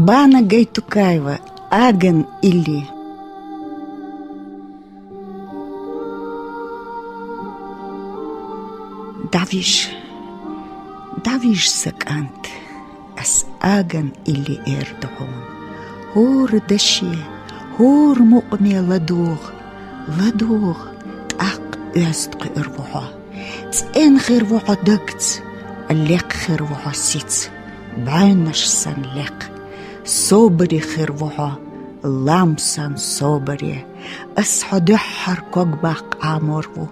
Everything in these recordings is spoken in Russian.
Бана Гайтукаева, Аган или. Давиш сакант, ас Аган или Эрдоган. Хор даши, хор муqме ладуг, так ястq ирвуха. Цэн хирвуха дагц, лек хирвуха сиц, байнаш сан лек. صوبري خيروها لامسان صوبري أسحدحر كوكباق عامورو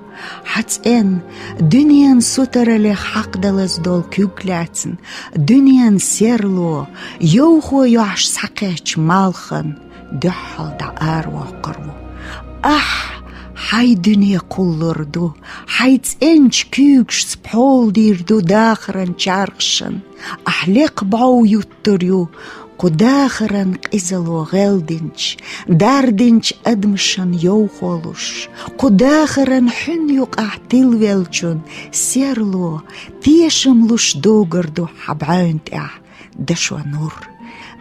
حتى دنيان سوتر لي حق دلز دول كوكلاتن دنيان سيرلو يوخو يوعش ساقيش مالخن دحل دعار وقرو حي دنيا قلردو حيت انش كيوكش سبحول ديردو داخرن شارخشن أحليق بعو يتريو قداخرن قزلو غلدنش داردنش أدمشن يوخولوش قداخرن حن يقع تلويلشن سيرلو تيشملوش دوغردو حبعين تاع دشوا نور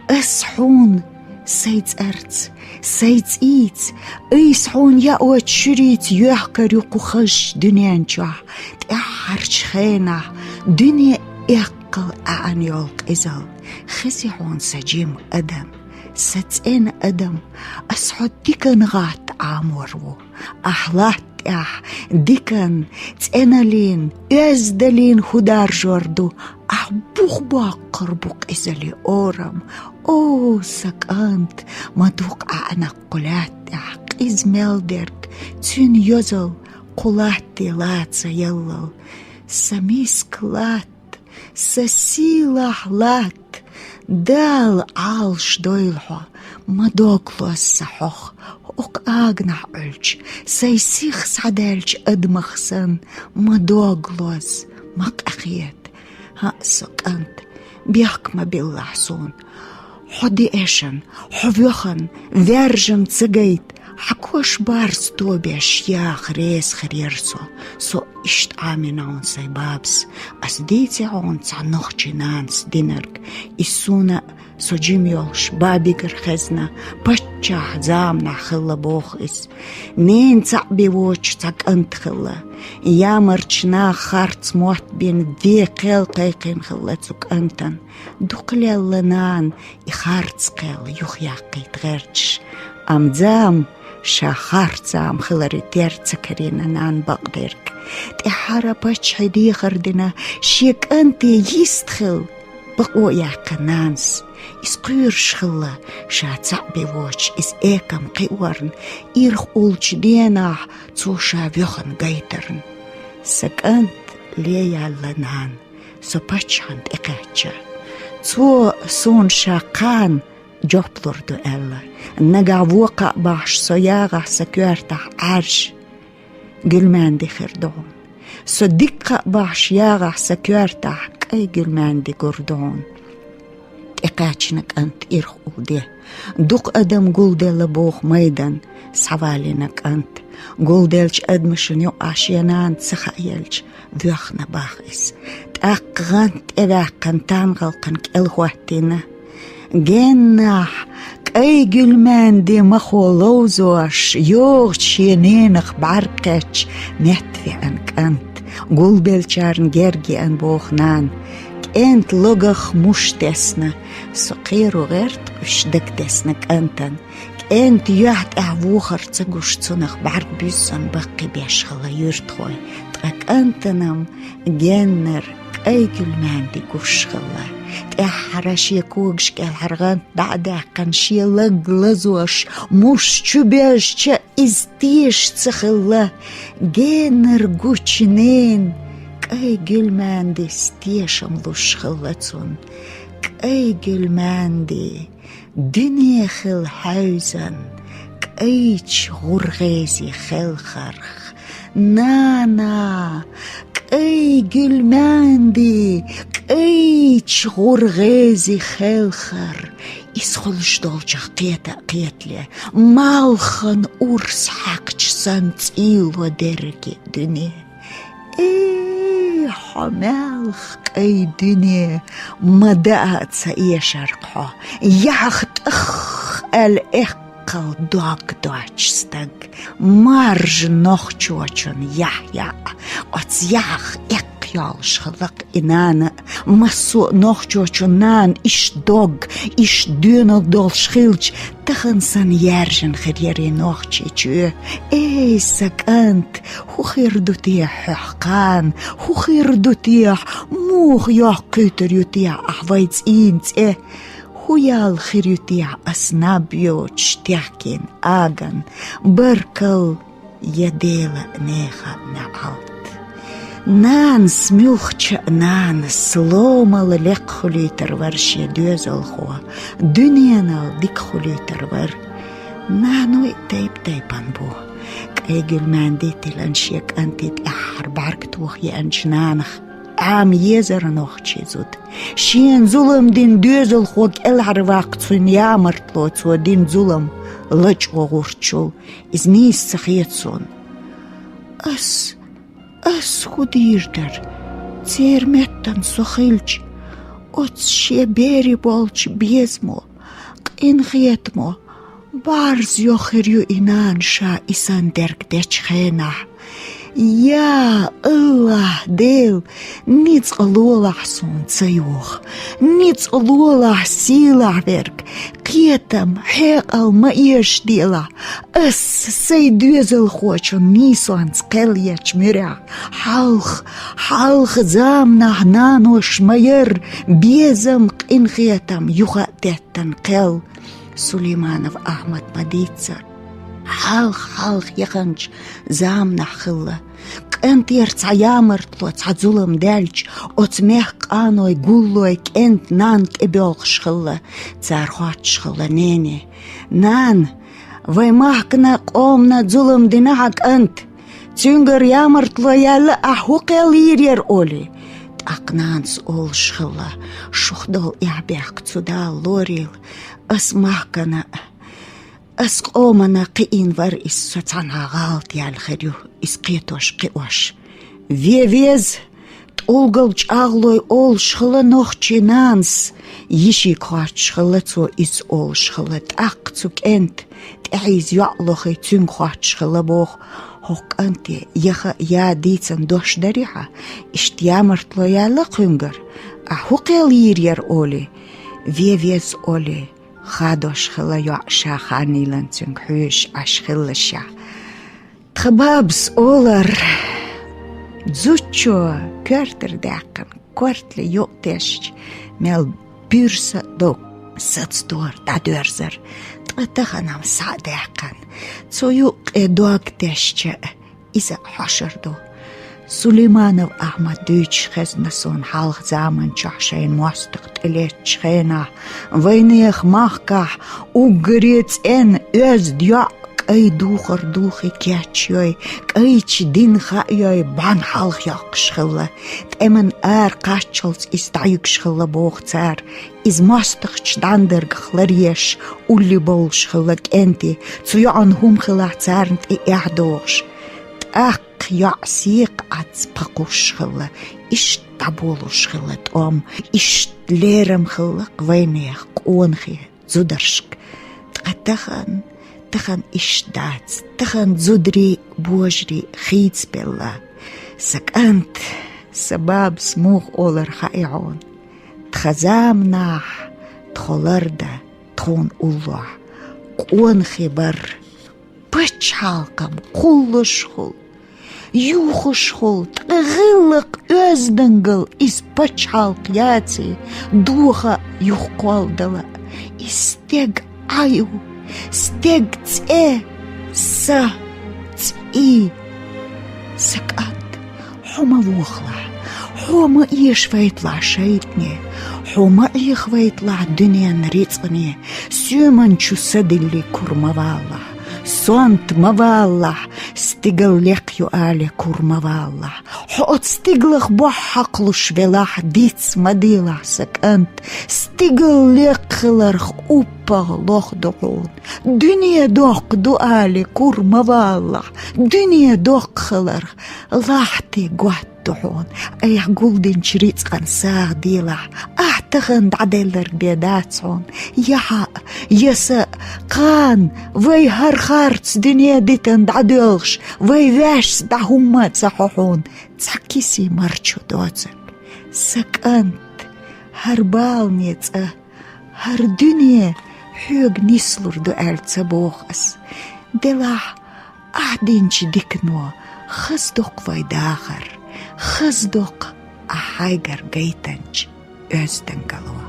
أسحون سيد أرز سيد إيت إيسحون يأوى تشريت يحكر يقخش دنيا نجح تأحرش خينة دنيا إقل أعنيولك إزال خسيحون سجيم أدم ستين أدم أسحد ديكن غات عامورو أحلات ديكن تأنالين أزدلين خدار جوردو أحبوخ باقر بوك إزالي أورم أو سكانت مدوق أنا قلات قيز ميلدرك تون يوزل قلاتي لاتsa يلل سميسك لات سسيلح لات دال عالش دويلحو مدوقلو السحوخ اوك اغنح قلش سيسيخ سعدالش ادمخسن مدوقلوز مك اخيات ها سكانت بيحكم باللحسون حدي إيشن حفيخن فيرجن تسجيت حكوش بارس توبيش ياخ ريس خريرسو سو إشت عامنون سي بابس أسديتي عون تعنوخ نانس دينرك إسونا سو جيميولش بابيكر خزنا بچاح زامنا خلا بوخيس نين تعبي ووش تاك انت خلا يا مرچنا خارت موت بين دي قيل قيقين خلاتوك انتن دوقلي اللنان إخارت قيل يخياقي تغيرتش أمزام شاخارتزام خلاري تيرتسكرين نان بقدرك تحارا بچ حدي خردنا شيك انتي يستخل بقو يا قنانس إسقير شخلا شاتع بيوش إس إيكم قيورن إيرخ أولش ديناح تو شافيخن قيترن سكانت ليا لنان سو بچهند إقاتشا تو سون شاقان جوبلردو ألا نقع وقع باش سياغة سكيرتح عرش قلمان دي خردون سو دقة باش ياغة سكيرتح كي قلمان دي قردون إقاتشنك أنت إرخ أودي دوق أدم قول دي لبوخ ميدان سوالينك أنت قول ديلش أدمشن يو عشينان تسخيلش ذوخنا باخيس تأقغانت إذاقن تانغلقنك إلغواتينا جنح كأي قلمان دي مخولوزوش يوغش ينينخ باركتش نتفي أنك أنت قول بيلشارن جرجي أن بوخنان انت لغخ مش تسنا سقيرو غيرت وش دك تسنك انتن انت يحت اعوخر تسقوش تسنخ بعرق بيسن بقي بيشغل يرتخوي تقاك انتنم جنر اي كلمان دي كوشغلا تأحرش يكوغش كالحرغان بعد قنشي لغلزوش مش تشبيش تشا ازتيش تسخلا جنر قوشنين كأي قلمان دي ستيشم لوش خلتون كأي قلمان دي دنيا خل حوزن كأيش غرغيزي خل خرخ نانا كأي قلمان دي كأيش غرغيزي خل خر يسخلش دولجة قيتلي مالخن أورس حقش سنت إيل ودرجي دنيا حمالخ أي دنيا مدات سيشرقها يخت الإقل دوك دوتشستق مارج نوخشوشن يحيا أتياخ يالش خلق إنانا مسو نوخشوشنان إش دوغ إش دونو دول شخيلش تخنسن يارجن خريري نوخشيشو إي سكانت هو خير دوتيح حقان هو خير دوتيح موخ يوح كتر يوتيح أحويتس إنت هو يال خير يوتيح أسنابيوش تحكين آغن بركل يديلا نيخا نعالت نان سميوخش نان سلومال لك خليتر ورشي دوزل خوا دنيانا ديك خليتر ور نانو تيبان بو كأيجل مان ديتي لانشيك انتي تأحر بارك توخي انشنانخ عام يزر نوخشي زود شين ظلم دين دوزل خوك الهر وقت سن يامرتلو تو دين ظلم لج وغورتشول ازنيس سخيتسون أس خوديردر تيرمتن سخيلج أتس شبيري بولج بيزمو قين خيتمو بارز يوخريو إنان شا إسان درك ديش خينا يا الله ديل نيتس قلولا حسون تسيوخ نيتس قلولا سيلا برك قيتم حيقل ما إيش ديلا أس سيدوزل خوشو نيسوان سقليش مرع حالخ زامنا نانو شمير بيزم قين خيتم يوخا تهتن قل سليمانов أحمد مديتسر حالخ يخنج زامنا خلا كنت يرتع يامرتلو تعزولم دالج أتميح قانوي قولوي كنت نانك إبيولخ شخلا تارخوات شخلا نيني نان ويماحكنا قومنا زولم ديناحك أنت تنجر يامرتلو يالا أحوكي ليرير أولي تأقنانس أول شخلا شخدول إعبيحك تدال لوريل أسماحكنا أسقومنا قين ور إسوتانا غالت يالخريو إسقيتوش قيوش ويز تولغلج أغلوي أول شخلا نوخشي نانس يشي كوات شخلا تو إس أول شخلا تأقتوك أنت تعيز يعلوخي تون كوات شخلا بوخ هوك أنت يخا يا ديتن دوش دريحة اشتيامرتلو يالا قنجر أحوكي ليرير أولي ويز أولي خادوش خلا يعشا خانيلن تنكحوش أشخلشا تخبابس أولر زوتشو كورتر داقن كورتلي يوقتش ميل بيرسا دو ستستور دادورزر تغتخنام ساداقن تو يوق دوقتش إذا حشردو سليمانов أحمد دويتش خزنسون حالخ زامن شحشين موستقت إليتش خينا وينيخ ماخكح وقريت إن أز دياق أي دوخر دوخي كاتشيوي أيش دين خايوي بان حالخ ياقش خلا تأمن قاتشلز إستعيقش خلا بوخ تار إز موستقش داندرق خلريش واللي بولش خلاك أنتي تيوان هم خلا تارنت إعدوش يعسيق عتسبقوش خلا إش تابولوش خلا تقوم إش ليرم خلا قوينيخ قونخي زودرشك تخن إش دات تخن زودري بوجري خيتس بلا سكانت سباب سموخ أولر خايعون تخزام ناح تخولردا تخون الله قونخي بر بچ حالقم قلش خل يوخش خل تغلق أزدنقل إس بچ حالق ياتي دوخا يوخقوال دلا استيق عيو استيق تئي سا تئي سكانت حما وخلا حما إيش فايطلع شايتني حما إيخ فايطلع دنيا نريتني سيمن شو سدلي كرموالا сонт мавалла, стигл лекью але курмавалла. Хот стиглах бахаклуш велах диц мадила сакант, стигл лекларх уппах лох дохун. Дүния дох дуале курмавалла, дүния дохларх лахти гуат دحون أي قولدن شريط قنساغ ديلا أعتقد عدلر بيداتون يحق يسا قان وي هرخارتس دنيا ديتن دعدلش وي واش دعهما تصححون تسحكيسي مرشو دوزن سكنت هربالنيت هر دنيا حوق نسلر دو ألتسبوخس دلاح أعدينش ديكنو خصدق فايداخر خصدق أحاجر جيتنج أستنقلوا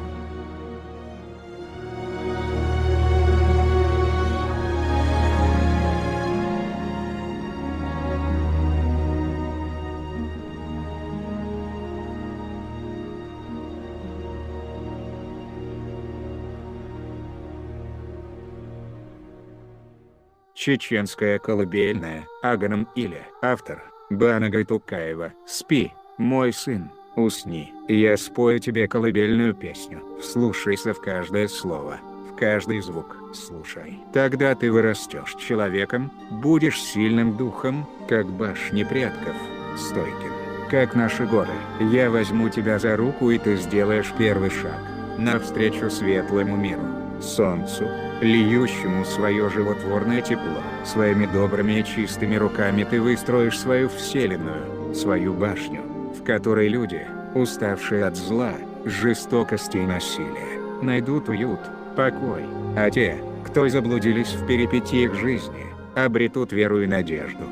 Чеченская колыбельная, Аганом Иле, автор, Бана Гайтукаева. Спи, мой сын, усни, я спою тебе колыбельную песню, вслушайся в каждое слово, в каждый звук, слушай. Тогда ты вырастешь человеком, будешь сильным духом, как башни предков, стойким, как наши горы. Я возьму тебя за руку, и ты сделаешь первый шаг навстречу светлому миру, солнцу, льющему свое животворное тепло. Своими добрыми и чистыми руками ты выстроишь свою вселенную, свою башню, в которой люди, уставшие от зла, жестокости и насилия, найдут уют, покой, а те, кто заблудились в перипетиях жизни, обретут веру и надежду.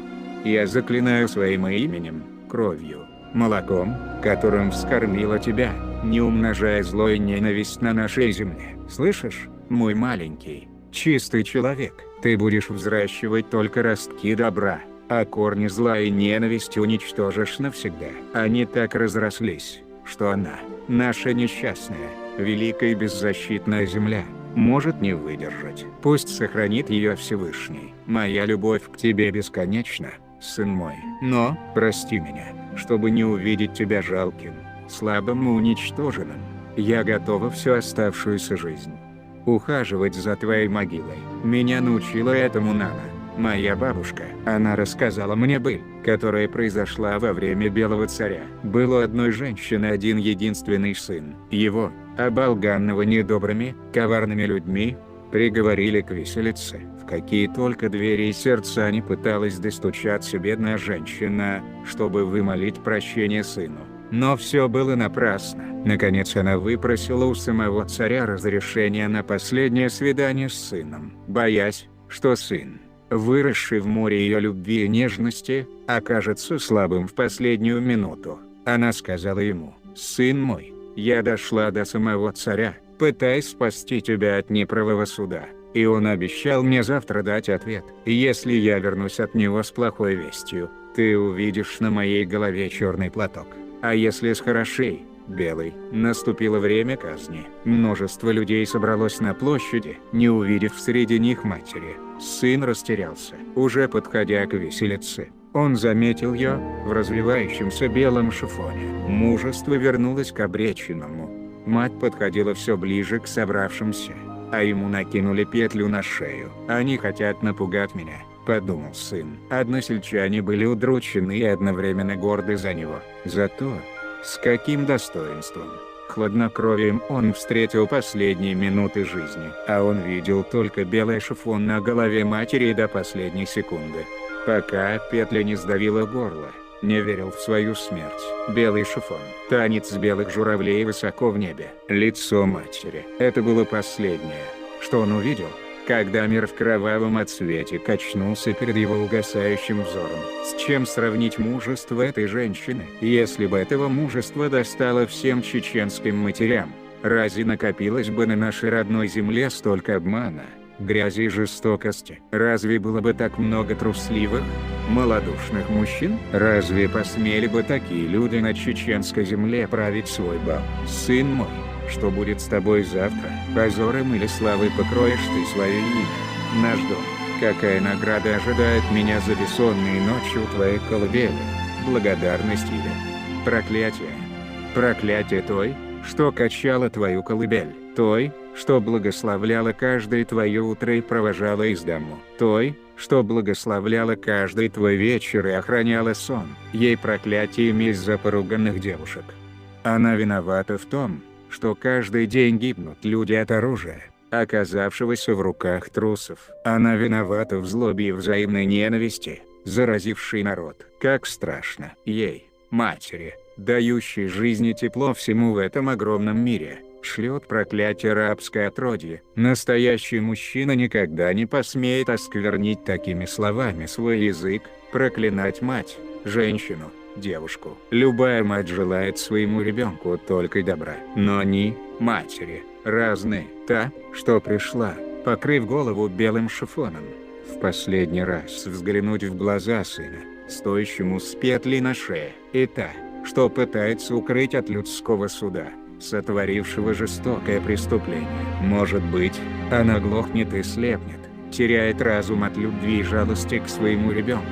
Я заклинаю своим именем, кровью, молоком, которым вскормила тебя, не умножая зло и ненависть на нашей земле. Слышишь, мой маленький, чистый человек, ты будешь взращивать только ростки добра, а корни зла и ненависти уничтожишь навсегда. Они так разрослись, что она, наша несчастная, великая и беззащитная земля, может не выдержать. Пусть сохранит ее Всевышний. Моя любовь к тебе бесконечна, сын мой. Но, прости меня, чтобы не увидеть тебя жалким, слабым и уничтоженным, я готова всю оставшуюся жизнь ухаживать за твоей могилой. Меня научила этому Нана, моя бабушка. Она рассказала мне быль, которая произошла во время Белого царя. Был у одной женщины один единственный сын. Его, оболганного недобрыми, коварными людьми, приговорили к виселице. В какие только двери и сердца не пыталась достучаться бедная женщина, чтобы вымолить прощение сыну. Но все было напрасно. Наконец она выпросила у самого царя разрешение на последнее свидание с сыном, боясь, что сын, выросший в море ее любви и нежности, окажется слабым в последнюю минуту. Она сказала ему: «Сын мой, я дошла до самого царя, пытаясь спасти тебя от неправого суда, и он обещал мне завтра дать ответ. Если я вернусь от него с плохой вестью, ты увидишь на моей голове черный платок. А если с хорошей, белый». Наступило время казни. Множество людей собралось на площади, не увидев среди них матери. Сын растерялся. Уже подходя к виселице, он заметил ее в развивающемся белом шифоне. Мужество вернулось к обреченному. Мать подходила все ближе к собравшимся, а ему накинули петлю на шею. «Они хотят напугать меня», — подумал сын. Односельчане были удручены и одновременно горды за него. Зато, с каким достоинством, хладнокровием он встретил последние минуты жизни. А он видел только белый шифон на голове матери до последней секунды. Пока петля не сдавила горло, не верил в свою смерть. Белый шифон, танец белых журавлей высоко в небе, лицо матери. Это было последнее, что он увидел, когда мир в кровавом отсвете качнулся перед его угасающим взором. С чем сравнить мужество этой женщины? Если бы этого мужества достало всем чеченским матерям, разве накопилось бы на нашей родной земле столько обмана, грязи и жестокости? Разве было бы так много трусливых, малодушных мужчин? Разве посмели бы такие люди на чеченской земле править свой бал? Сын мой, что будет с тобой завтра? Позором или славой покроешь ты свое имя, наш дом, Какая награда ожидает меня за бессонные ночи у твоей колыбели? Благодарность или проклятие? Проклятие той, что качала твою колыбель, той, что благословляла каждое твое утро и провожала из дому, той, что благословляла каждый твой вечер и охраняла сон. Ей проклятие и месть за поруганных девушек. Она виновата в том, что каждый день гибнут люди от оружия, оказавшегося в руках трусов. Она виновата в злобе и взаимной ненависти, заразившей народ. Как страшно ей, матери, дающей жизни тепло всему в этом огромном мире, шлет проклятие рабское отродье. Настоящий мужчина никогда не посмеет осквернить такими словами свой язык, проклинать мать, женщину, девушку. Любая мать желает своему ребенку только добра. Но они, матери, разные. Та, что пришла, покрыв голову белым шифоном, в последний раз взглянуть в глаза сына, стоящему с петлей на шее, и та, что пытается укрыть от людского суда, сотворившего жестокое преступление. Может быть, она глохнет и слепнет, теряет разум от любви и жалости к своему ребенку,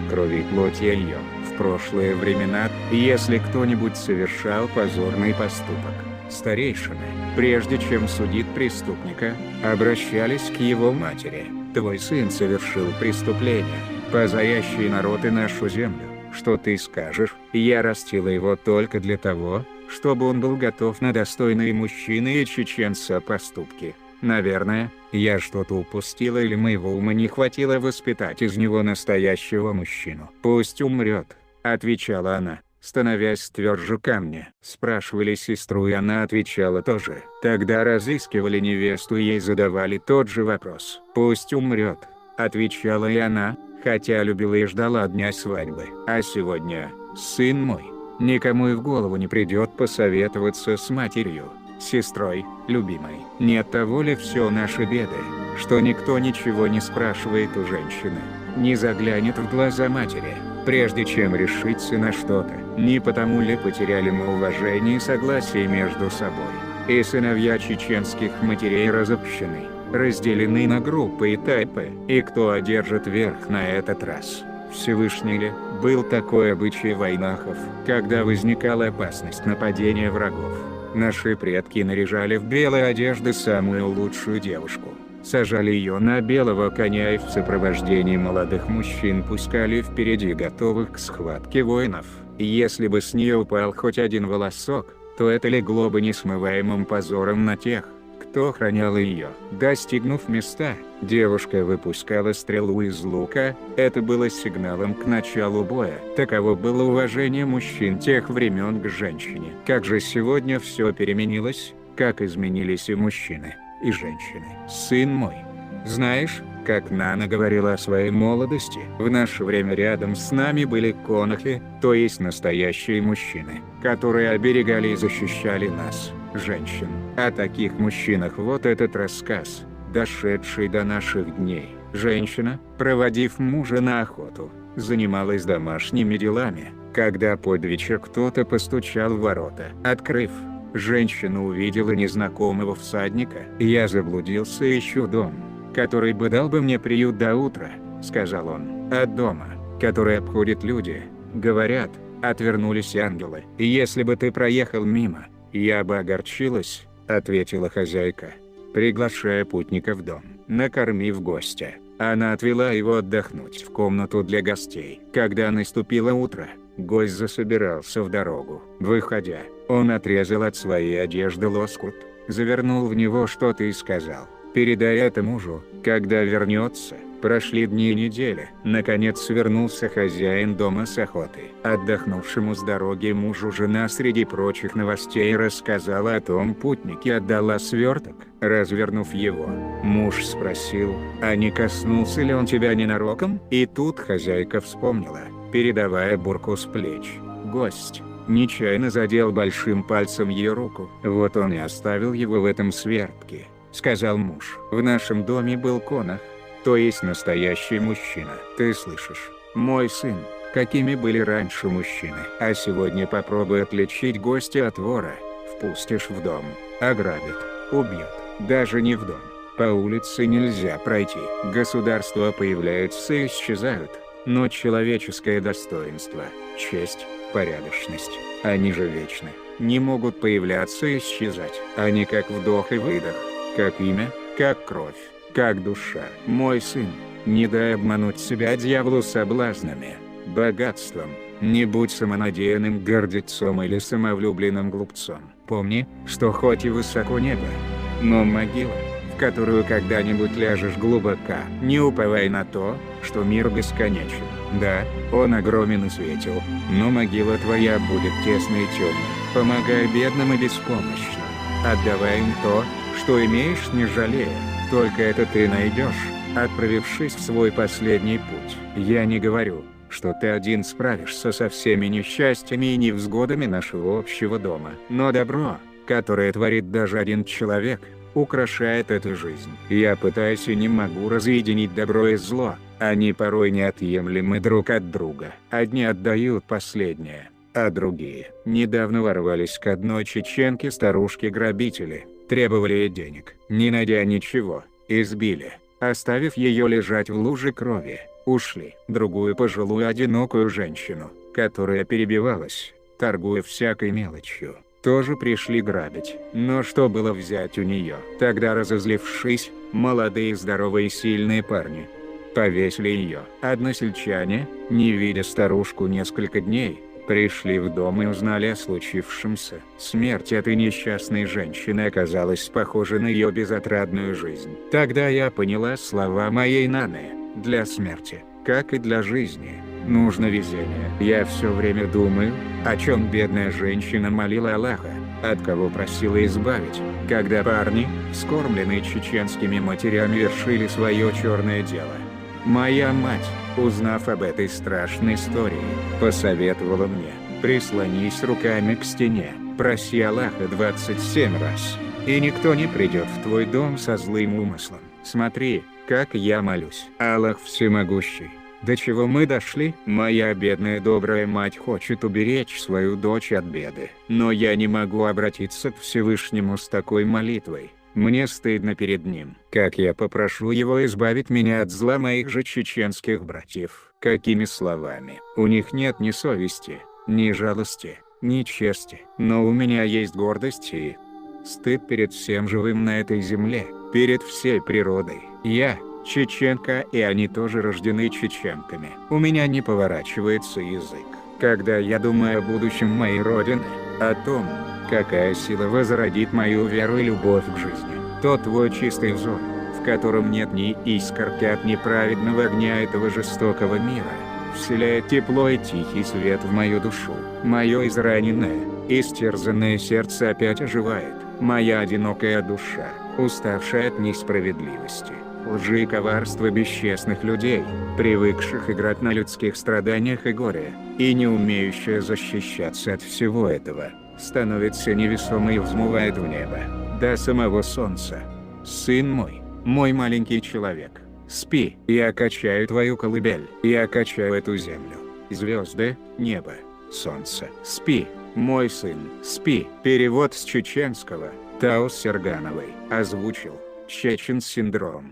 крови и плоти ее. В прошлые времена, если кто-нибудь совершал позорный поступок, старейшины, прежде чем судить преступника, обращались к его матери. Твой сын совершил преступление, позорящий народ и нашу землю. Что ты скажешь? Я растила его только для того, чтобы он был готов на достойные мужчины и чеченца поступки. Наверное, я что-то упустила или моего ума не хватило воспитать из него настоящего мужчину. Пусть умрет, отвечала она, становясь тверже камня. Спрашивали сестру, и она отвечала тоже. Тогда разыскивали невесту и ей задавали тот же вопрос. Пусть умрет, отвечала и она, хотя любила и ждала дня свадьбы. А сегодня, сын мой, никому и в голову не придет посоветоваться с матерью, сестрой, любимой. Не от того ли все наши беды, что никто ничего не спрашивает у женщины, не заглянет в глаза матери, прежде чем решиться на что-то? Не потому ли потеряли мы уважение и согласие между собой? И сыновья чеченских матерей разобщены, разделены на группы и тайпы, и кто одержит верх на этот раз? Всевышний ли? Был такой обычай в войнахов, когда возникала опасность нападения врагов. Наши предки наряжали в белые одежды самую лучшую девушку, сажали ее на белого коня и в сопровождении молодых мужчин пускали впереди готовых к схватке воинов. Если бы с нее упал хоть один волосок, то это легло бы несмываемым позором на тех, кто охранял ее. Достигнув места, девушка выпускала стрелу из лука, это было сигналом к началу боя. Таково было уважение мужчин тех времен к женщине. Как же сегодня все переменилось, как изменились и мужчины, и женщины. Сын мой, знаешь, как Нана говорила о своей молодости, в наше время рядом с нами были конахи, то есть настоящие мужчины, которые оберегали и защищали нас, женщин. О таких мужчинах вот этот рассказ, дошедший до наших дней. Женщина, проводив мужа на охоту, занималась домашними делами, когда под вечер кто-то постучал в ворота. Открыв, женщина увидела незнакомого всадника. «Я заблудился и ищу дом, который бы дал бы мне приют до утра», — сказал он. «От дома, который обходят люди, говорят, отвернулись ангелы. Если бы ты проехал мимо, я бы огорчилась», — ответила хозяйка, приглашая путника в дом. Накормив гостя, она отвела его отдохнуть в комнату для гостей. Когда наступило утро, гость засобирался в дорогу. Выходя, он отрезал от своей одежды лоскут, завернул в него что-то и сказал: «Передай это мужу, когда вернется». Прошли дни и недели. Наконец вернулся хозяин дома с охоты. Отдохнувшему с дороги мужу жена среди прочих новостей рассказала о том путнике, отдала сверток. Развернув его, муж спросил: «А не коснулся ли он тебя ненароком?» И тут хозяйка вспомнила, передавая бурку с плеч. Гость нечаянно задел большим пальцем ее руку. «Вот он и оставил его в этом свертке», — сказал муж. «В нашем доме был конах, то есть настоящий мужчина. Ты слышишь, мой сын, какими были раньше мужчины? А сегодня попробуй отличить гостя от вора. Впустишь в дом, ограбит, убьет. Даже не в дом, По улице нельзя пройти. Государства появляются и исчезают. Но человеческое достоинство, честь, порядочность, они же вечны. Не могут появляться и исчезать. Они как вдох и выдох, как имя, как кровь, как душа. Мой сын, не дай обмануть себя дьяволу соблазнами, богатством. Не будь самонадеянным гордецом или самовлюбленным глупцом. Помни, что хоть и высоко небо, но могила, в которую когда-нибудь ляжешь глубока. Не уповай на то, что мир бесконечен. Да, он огромен и светел, но могила твоя будет тесной и темной. Помогай бедным и беспомощным. Отдавай им то, что имеешь, не жалея. Только это ты найдешь, отправившись в свой последний путь. Я не говорю, что ты один справишься со всеми несчастьями и невзгодами нашего общего дома. Но добро, которое творит даже один человек, украшает эту жизнь. Я пытаюсь и не могу разъединить добро и зло. Они порой неотъемлемы друг от друга. Одни отдают последнее, а другие. Недавно ворвались к одной чеченке старушке-грабители, требовали ей денег. Не найдя ничего, избили, оставив ее лежать в луже крови. Ушли. Другую пожилую одинокую женщину, которая перебивалась, торгуя всякой мелочью, тоже пришли грабить. Но что было взять у нее? Тогда, разозлившись, молодые здоровые сильные парни повесили ее. Односельчане, не видя старушку несколько дней, пришли в дом и узнали о случившемся. Смерть этой несчастной женщины оказалась похожа на ее безотрадную жизнь. Тогда я поняла слова моей Наны: для смерти, как и для жизни, нужно везение. Я все время думаю, о чем бедная женщина молила Аллаха, от кого просила избавить, когда парни, вскормленные чеченскими матерями, вершили свое черное дело. Моя мать, узнав об этой страшной истории, посоветовала мне: прислонись руками к стене, проси Аллаха 27 раз, и никто не придет в твой дом со злым умыслом. Смотри, как я молюсь. Аллах всемогущий. До чего мы дошли? Моя бедная добрая мать хочет уберечь свою дочь от беды. Но я не могу обратиться к Всевышнему с такой молитвой. Мне стыдно перед ним. Как я попрошу его избавить меня от зла моих же чеченских братьев? Какими словами? У них нет ни совести, ни жалости, ни чести. Но у меня есть гордость и стыд перед всем живым на этой земле, перед всей природой. Я чеченка, и они тоже рождены чеченками. У меня не поворачивается язык, когда я думаю о будущем моей родины, о том, какая сила возродит мою веру и любовь к жизни. Тот твой чистый взор, в котором нет ни искорки от неправедного огня этого жестокого мира, вселяет тепло и тихий свет в мою душу. Мое израненное, истерзанное сердце опять оживает. Моя одинокая душа, уставшая от несправедливости, лжи и коварства бесчестных людей, привыкших играть на людских страданиях и горе, и не умеющая защищаться от всего этого, становится невесомой и взмывает в небо, до самого солнца. Сын мой, мой маленький человек, спи. Я качаю твою колыбель. Я качаю эту землю, звезды, небо, солнце. Спи, мой сын, спи. Перевод с чеченского. Таус Сергановой. Озвучил Чечен Синдром.